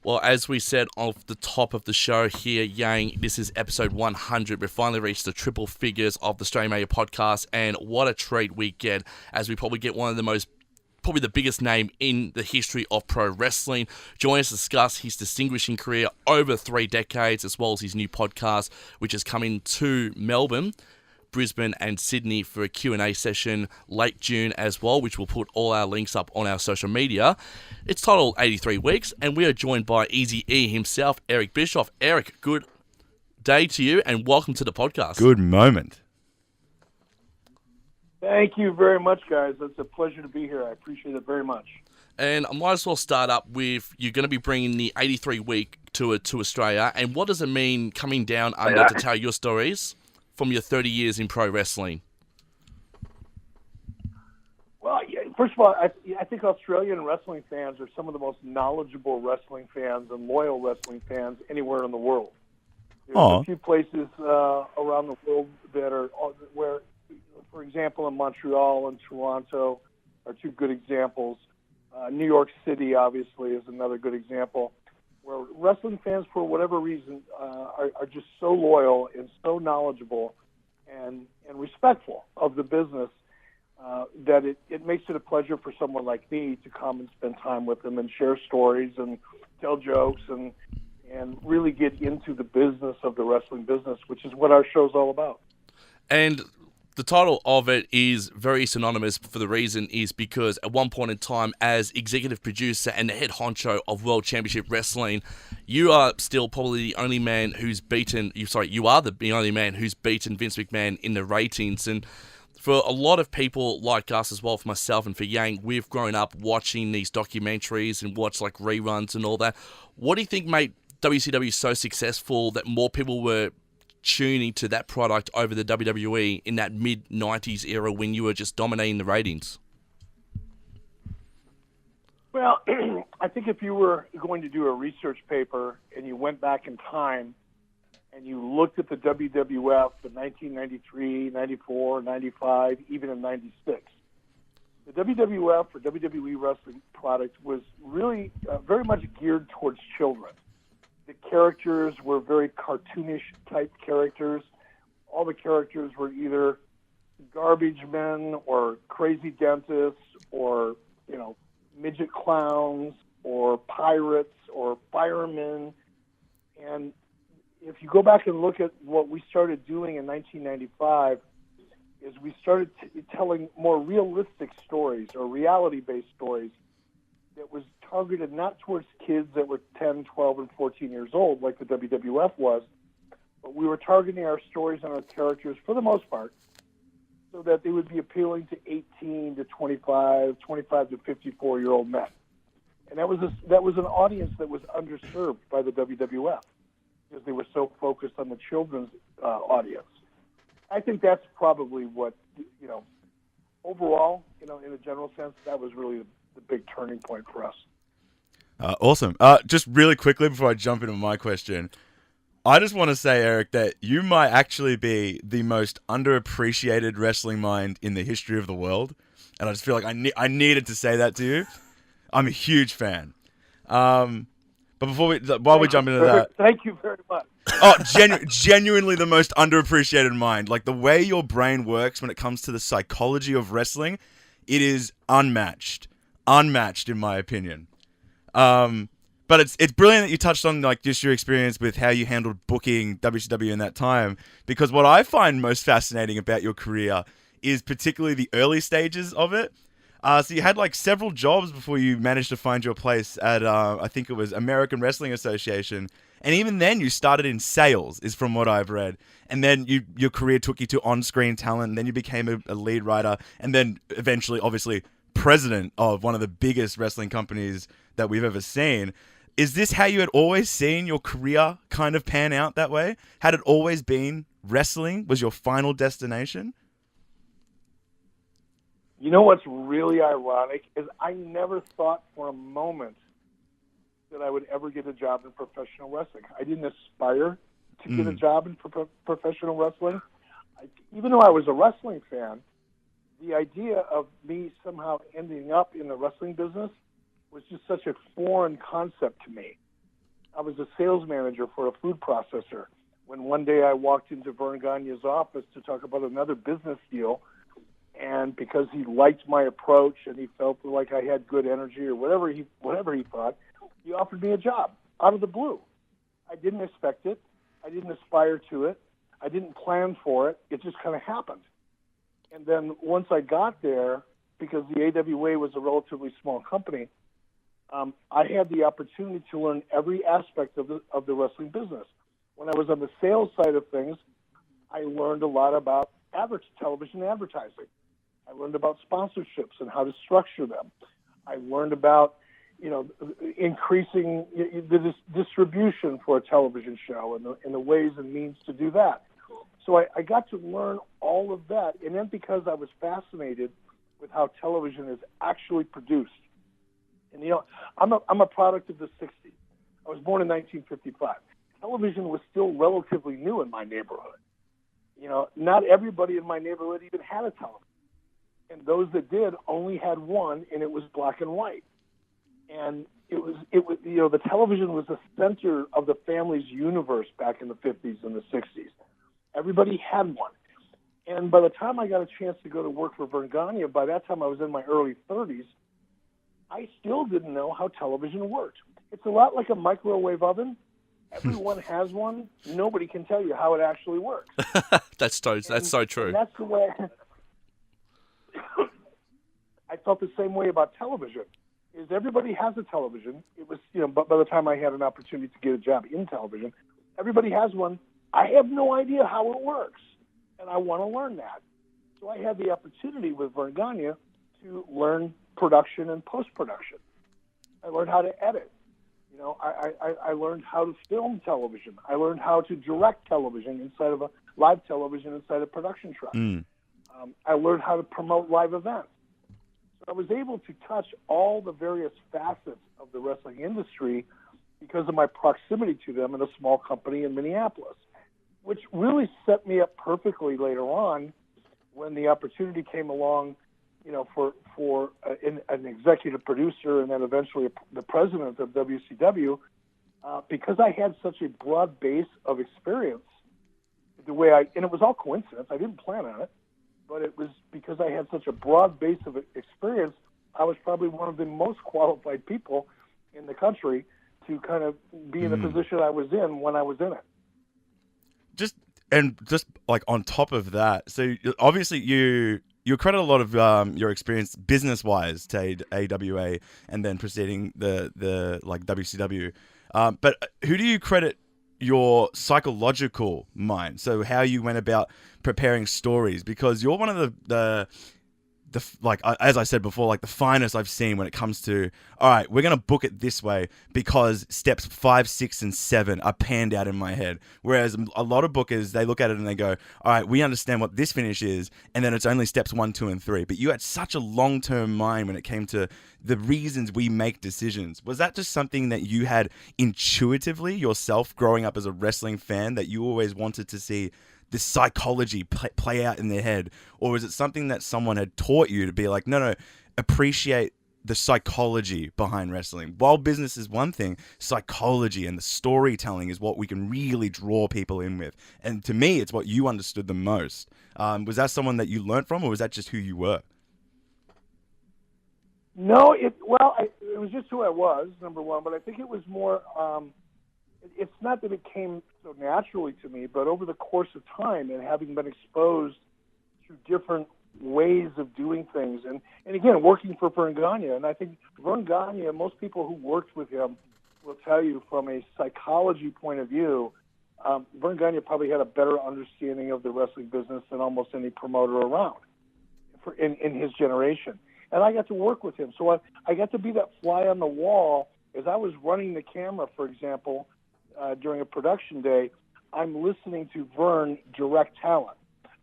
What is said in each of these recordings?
Well, as we said off the top of the show here, Yang, this is episode 100. We've finally reached the triple figures of the StrayaMania podcast, and what a treat we get as we probably get one of the most, probably the biggest name in the history of pro wrestling. Join us to discuss his distinguishing career over 3 decades, as well as his new podcast, which is coming to Melbourne, Brisbane and Sydney for a Q&A session late June as well, which we'll put all our links up on our social media. It's titled 83 Weeks, and we are joined by Easy E himself, Eric Bischoff. Eric, good day to you, and welcome to the podcast. Good moment. Thank you very much, guys. It's a pleasure to be here. I appreciate it very much. And I might as well start up with, you're going to be bringing the 83-week tour to Australia, and what does it mean coming down under to tell your stories from your 30 years in pro wrestling? Well, yeah, first of all, I think Australian wrestling fans are some of the most knowledgeable wrestling fans and loyal wrestling fans anywhere in the world. There's a few places around the world that are where, for example, in Montreal and Toronto are 2 good examples. New York City, obviously, is another good example, where wrestling fans, for whatever reason, are just so loyal and so knowledgeable and respectful of the business that it makes it a pleasure for someone like me to come and spend time with them and share stories and tell jokes and really get into the business of the wrestling business, which is what our show's all about. And the title of it is very synonymous for the reason is because at one point in time, as executive producer and the head honcho of World Championship Wrestling, you are still probably the only man who's beaten, you are the only man who's beaten Vince McMahon in the ratings. And for a lot of people like us as well, for myself and for Yang, we've grown up watching these documentaries and watched like reruns and all that. What do you think made WCW so successful that more people were tuning to that product over the WWE in that mid-90s era when you were just dominating the ratings? Well, I think if you were going to do a research paper and you went back in time and you looked at the WWF in 1993, 94, 95, even in 96, the WWF or WWE wrestling product was really very much geared towards children. The characters were very cartoonish type characters. All the characters were either garbage men or crazy dentists or, midget clowns or pirates or firemen. And if you go back and look at what we started doing in 1995, is we started telling more realistic stories or reality-based stories that was targeted not towards kids that were 10, 12, and 14 years old like the WWF was, but we were targeting our stories and our characters, for the most part, so that they would be appealing to 18 to 25, 25 to 54-year-old men. And that was an audience that was underserved by the WWF because they were so focused on the children's audience. I think that's probably what, overall, in a general sense, that was really the big turning point for us. Awesome. Just really quickly before I jump into my question, I just want to say, Eric, that you might actually be the most underappreciated wrestling mind in the history of the world, and I just feel like I needed to say that to you. I'm a huge fan. But while we jump into that, thank you very much. Oh, genuinely the most underappreciated mind. Like the way your brain works when it comes to the psychology of wrestling, it is unmatched in my opinion. But it's brilliant that you touched on like just your experience with how you handled booking WCW in that time, because what I find most fascinating about your career is particularly the early stages of it. So you had like several jobs before you managed to find your place at, I think it was American Wrestling Association. And even then you started in sales, is from what I've read. And then your career took you to on-screen talent, and then you became a lead writer, and then eventually, obviously, president of one of the biggest wrestling companies that we've ever seen. Is this how you had always seen your career kind of pan out that way? Had it always been wrestling was your final destination? You know what's really ironic is I never thought for a moment that I would ever get a job in professional wrestling. I didn't aspire to get a job in professional wrestling. Even though I was a wrestling fan, the idea of me somehow ending up in the wrestling business was just such a foreign concept to me. I was a sales manager for a food processor. When one day I walked into Vern Gagne's office to talk about another business deal, and because he liked my approach and he felt like I had good energy or whatever he thought, he offered me a job out of the blue. I didn't expect it. I didn't aspire to it. I didn't plan for it. It just kind of happened. And then once I got there, because the AWA was a relatively small company, I had the opportunity to learn every aspect of the wrestling business. When I was on the sales side of things, I learned a lot about television advertising. I learned about sponsorships and how to structure them. I learned about, increasing the distribution for a television show and the ways and means to do that. So I got to learn all of that, and then because I was fascinated with how television is actually produced. And I'm a product of the '60s. I was born in 1955. Television was still relatively new in my neighborhood. Not everybody in my neighborhood even had a television, and those that did only had one, and it was black and white. And it was the television was the center of the family's universe back in the 50s and the 60s. Everybody had one. And by the time I got a chance to go to work for Vern Gagne, by that time I was in my early 30s, I still didn't know how television worked. It's a lot like a microwave oven. Everyone has one. Nobody can tell you how it actually works. That's so true. And that's the way I felt the same way about television. Is everybody has a television. It was, but by the time I had an opportunity to get a job in television, everybody has one. I have no idea how it works, and I want to learn that. So I had the opportunity with Vern Gagne to learn production and post-production. I learned how to edit. I learned how to film television. I learned how to direct television inside of live television inside a production truck. I learned how to promote live events. So I was able to touch all the various facets of the wrestling industry because of my proximity to them in a small company in Minneapolis, which really set me up perfectly later on when the opportunity came along, for an executive producer and then eventually the president of WCW, because I had such a broad base of experience. And it was all coincidence. I didn't plan on it, but it was because I had such a broad base of experience. I was probably one of the most qualified people in the country to kind of be in the position I was in when I was in it. Just like on top of that, so obviously you credit a lot of your experience business-wise to AWA and then preceding the like WCW. But who do you credit your psychological mind? So how you went about preparing stories, because you're one of the like, as I said before, like the finest I've seen when it comes to, all right, we're going to book it this way because steps 5, 6, and 7 are panned out in my head. Whereas a lot of bookers, they look at it and they go, all right, we understand what this finish is, and then it's only steps 1, 2, and 3. But you had such a long-term mind when it came to the reasons we make decisions. Was that just something that you had intuitively yourself growing up as a wrestling fan, that you always wanted to see this psychology play out in their head? Or is it something that someone had taught you to be like, no, appreciate the psychology behind wrestling? While business is one thing, psychology and the storytelling is what we can really draw people in with. And to me, it's what you understood the most. Was that someone that you learned from, or was that just who you were? No, it was just who I was, number one, but I think it was more, it's not that it came so naturally to me, but over the course of time and having been exposed to different ways of doing things, and again, working for Vern Gagne, and I think Vern Gagne, most people who worked with him will tell you from a psychology point of view, Vern Gagne probably had a better understanding of the wrestling business than almost any promoter around in his generation. And I got to work with him. So I got to be that fly on the wall. As I was running the camera, for example, during a production day, I'm listening to Vern direct talent.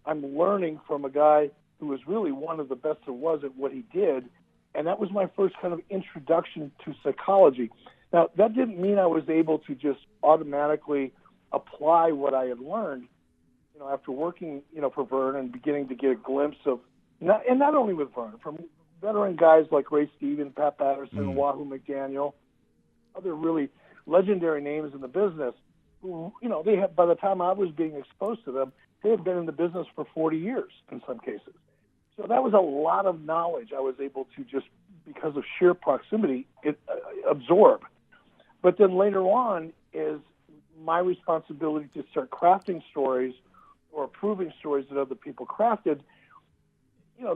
I'm learning from a guy who was really one of the best there was at what he did, and that was my first kind of introduction to psychology. Now, that didn't mean I was able to just automatically apply what I had learned, after working, for Vern and beginning to get a glimpse of, not only with Vern, from veteran guys like Ray Stevens, Pat Patterson, Wahoo McDaniel, other really legendary names in the business who, they had, by the time I was being exposed to them, they had been in the business for 40 years in some cases. So that was a lot of knowledge I was able to just, because of sheer proximity, absorb. But then later on is my responsibility to start crafting stories or approving stories that other people crafted.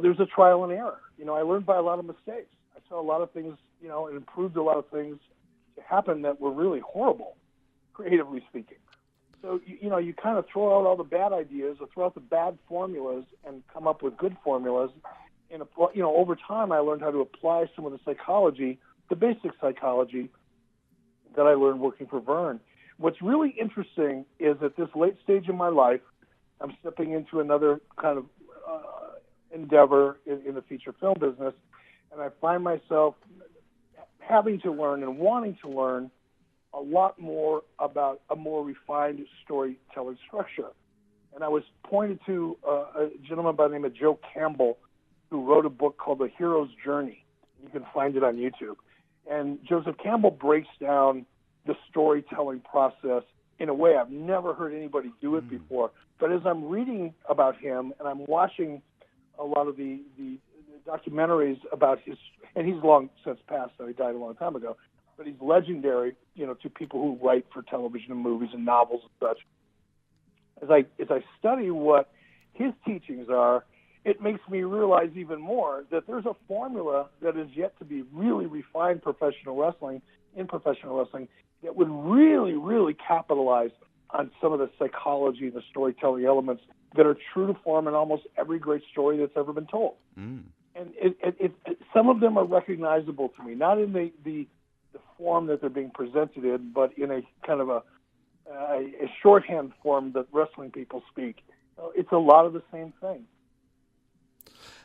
There's a trial and error. I learned by a lot of mistakes. I saw a lot of things, and improved a lot of things to happen that were really horrible, creatively speaking. So, you kind of throw out all the bad ideas or throw out the bad formulas and come up with good formulas. And, over time, I learned how to apply some of the psychology, the basic psychology that I learned working for Verne. What's really interesting is at this late stage in my life, I'm stepping into another kind of endeavor in the feature film business, and I find myself having to learn and wanting to learn a lot more about a more refined storytelling structure. And I was pointed to a gentleman by the name of Joe Campbell, who wrote a book called The Hero's Journey. You can find it on YouTube. And Joseph Campbell breaks down the storytelling process in a way I've never heard anybody do it before. But as I'm reading about him and I'm watching a lot of the documentaries about his, and he's long since passed, so he died a long time ago, but he's legendary, to people who write for television and movies and novels and such. As I study what his teachings are, it makes me realize even more that there's a formula that is yet to be really refined in professional wrestling that would really, really capitalize on some of the psychology and the storytelling elements that are true to form in almost every great story that's ever been told. And some of them are recognizable to me, not in the form that they're being presented in, but in a kind of a shorthand form that wrestling people speak. It's a lot of the same thing.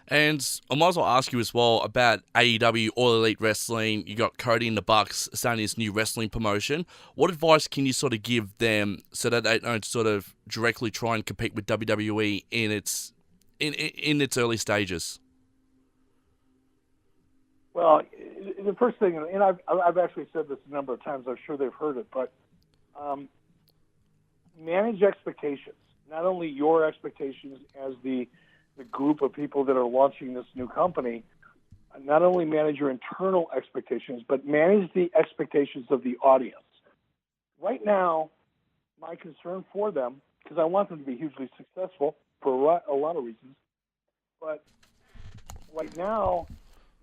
And I might as well ask you as well about AEW, All Elite Wrestling. You got Cody and the Bucks starting this new wrestling promotion. What advice can you sort of give them so that they don't sort of directly try and compete with WWE in its early stages? Well, the first thing, and I've actually said this a number of times, I'm sure they've heard it, but manage expectations. Not only your expectations as the group of people that are launching this new company, not only manage your internal expectations, but manage the expectations of the audience. Right now, my concern for them, because I want them to be hugely successful for a lot of reasons, but right now,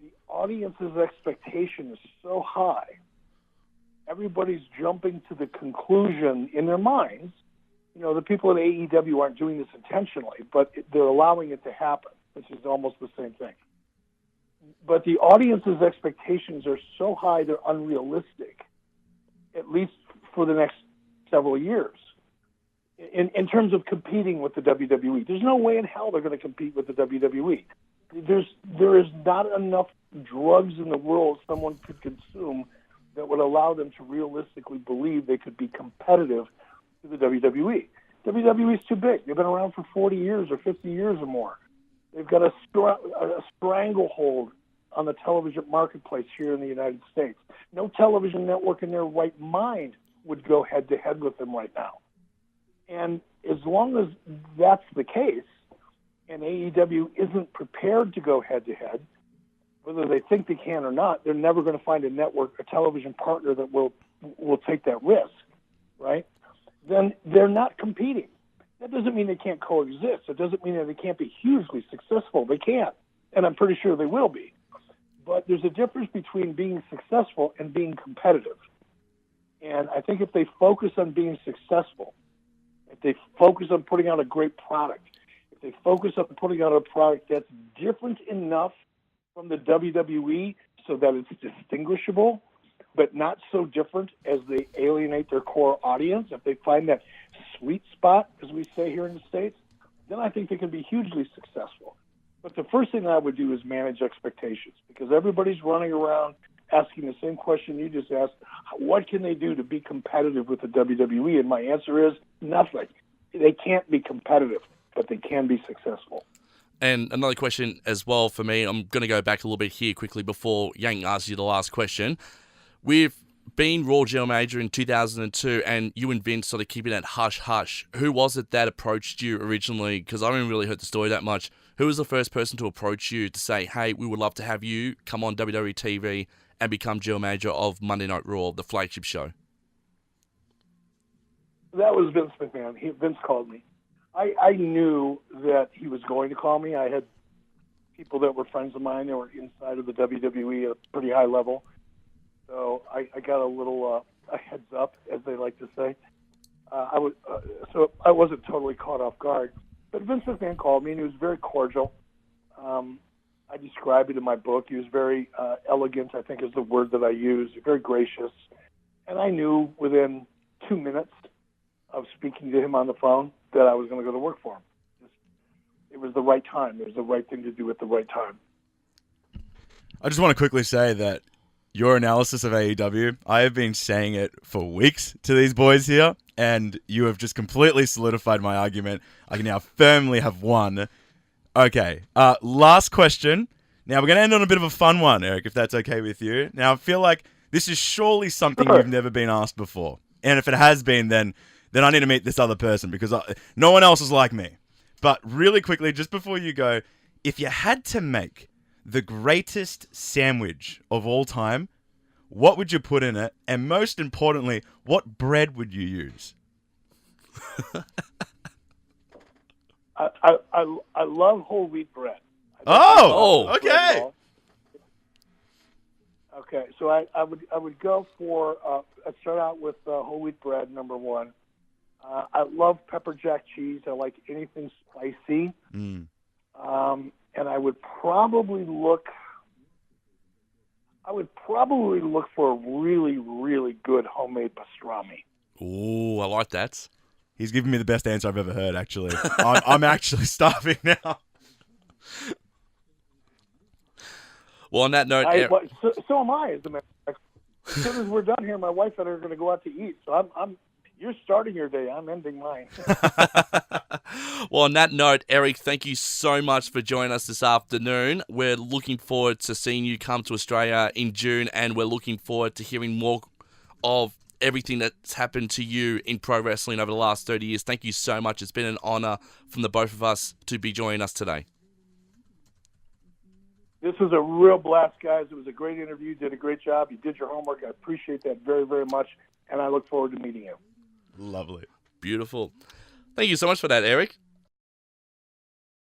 the audience's expectation is so high, everybody's jumping to the conclusion in their minds. The people at AEW aren't doing this intentionally, but they're allowing it to happen, which is almost the same thing. But the audience's expectations are so high, they're unrealistic, at least for the next several years, in terms of competing with the WWE. There's no way in hell they're going to compete with the WWE. There is not enough drugs in the world someone could consume that would allow them to realistically believe they could be competitive to the WWE. WWE is too big. They've been around for 40 years or 50 years or more. They've got a stranglehold on the television marketplace here in the United States. No television network in their right mind would go head-to-head with them right now. And as long as that's the case, and AEW isn't prepared to go head-to-head, whether they think they can or not, they're never going to find a network, a television partner that will take that risk, right? Then they're not competing. That doesn't mean they can't coexist. It doesn't mean that they can't be hugely successful. They can, and I'm pretty sure they will be. But there's a difference between being successful and being competitive. And I think if they focus on being successful, if they focus on putting out a great product, if they focus on putting out a product that's different enough from the WWE so that it's distinguishable, but not so different as they alienate their core audience, if they find that sweet spot, as we say here in the States, then I think they can be hugely successful. But the first thing I would do is manage expectations, because everybody's running around asking the same question you just asked: what can they do to be competitive with the WWE? And my answer is nothing. They can't be competitive, but they can be successful. And another question as well for me, I'm going to go back a little bit here quickly before Yang asks you the last question. With being Raw General Manager in 2002 and you and Vince sort of keeping that hush-hush, who was it that approached you originally? Because I haven't really heard the story that much. Who was the first person to approach you to say, hey, we would love to have you come on WWE TV and become General Manager of Monday Night Raw, the flagship show? That was Vince McMahon. Vince called me. I knew that he was going to call me. I had people that were friends of mine that were inside of the WWE at a pretty high level. So I got a little a heads up, as they like to say. So I wasn't totally caught off guard. But Vince McMahon called me, and he was very cordial. I describe it in my book. He was very elegant, I think is the word that I use, very gracious. And I knew within 2 minutes of speaking to him on the phone that I was going to go to work for him. It was the right time. It was the right thing to do at the right time. I just want to quickly say that your analysis of AEW, I have been saying it for weeks to these boys here, and you have just completely solidified my argument. I can now firmly have won. Okay, last question. Now, we're going to end on a bit of a fun one, Eric, if that's okay with you. Now, I feel like this is surely something you've never been asked before. And if it has been, then I need to meet this other person, because no one else is like me. But really quickly, just before you go, if you had to make the greatest sandwich of all time, what would you put in it? And most importantly, what bread would you use? I love whole wheat bread. Okay. Okay, so I would go for I'd start out with whole wheat bread, number one. I love pepper jack cheese. I like anything spicy. And I would probably look for a really, really good homemade pastrami. Ooh, I like that. He's giving me the best answer I've ever heard, actually. I'm actually starving now. Well, on that note... so am I, as a matter of fact. As soon as we're done here, my wife and I are going to go out to eat. So you're starting your day. I'm ending mine. Well, on that note, Eric, thank you so much for joining us this afternoon. We're looking forward to seeing you come to Australia in June, and we're looking forward to hearing more of everything that's happened to you in pro wrestling over the last 30 years. Thank you so much. It's been an honor from the both of us to be joining us today. This was a real blast, guys. It was a great interview. You did a great job. You did your homework. I appreciate that very, very much, and I look forward to meeting you. Lovely. Beautiful. Thank you so much for that, Eric.